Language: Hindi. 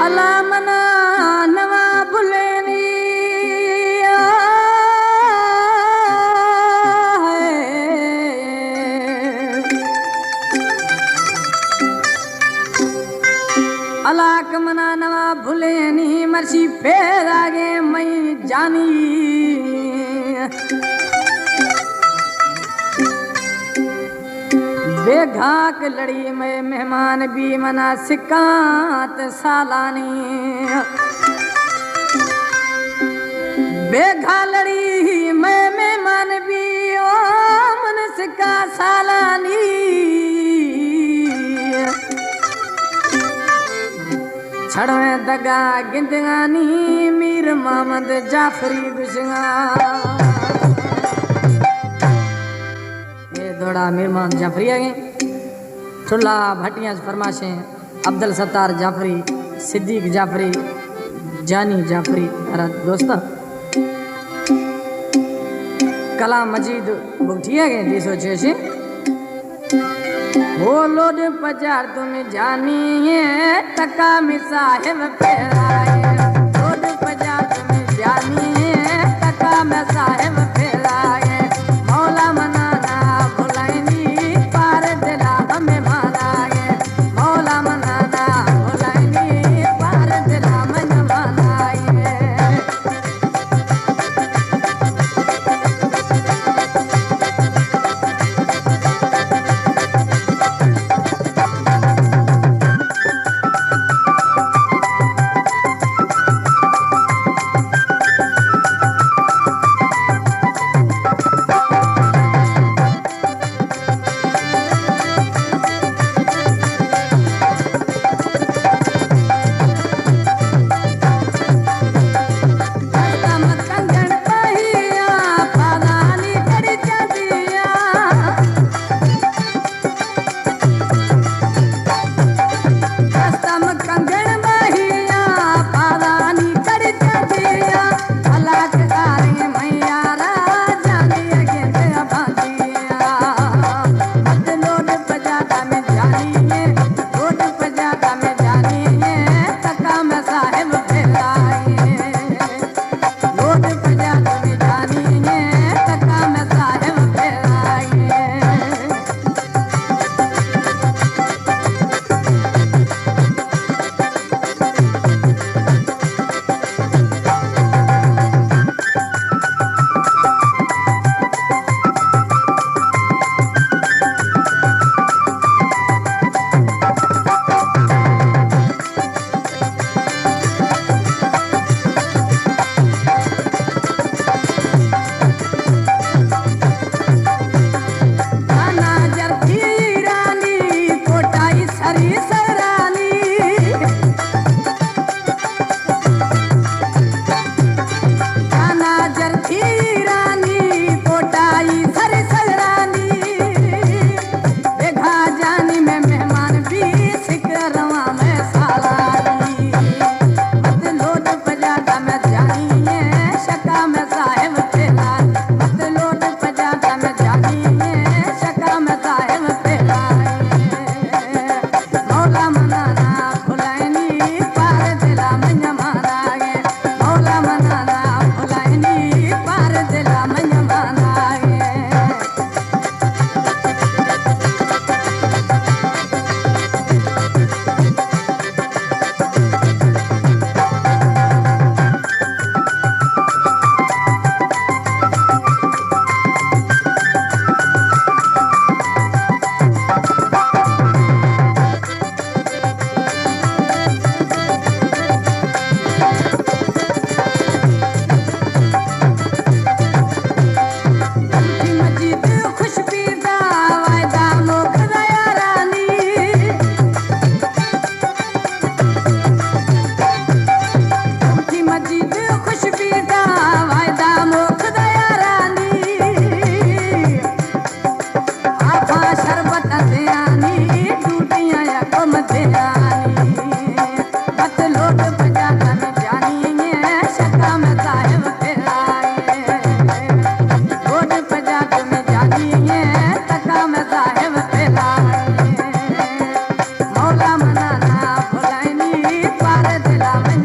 अला मना नवा भुलेनी अलाक मना नवा भुलेनी मर्सी फेर आगे मई जानी बेघाक लड़ी में मेहमान भी मना सिकात सालानी बेघा लड़ी में मेहमान भी ओ मन सिका सालानी छड़वे दगा गिंदगानी मीर मोहम्मद जाफरी गुशगा दौड़ा मीर मोहम्मद जाफरी आगे चुल्ला भटिया फरमाशे अब्दुल सत्तार जाफरी सिद्दीक जाफरी जानी जाफरी मेरा दोस्त कला मजीद बुठिया गए दी सोचे वो लोड पजार तुम जानी है टका में साहिब फेराए लोड पजार तुम जानी है टका में साहिब फेराए मौला मनाना भुलाइनी पार दिला हमें मानाए मौला मनाना भुलाइनी पार दिला मन मानाए दिला में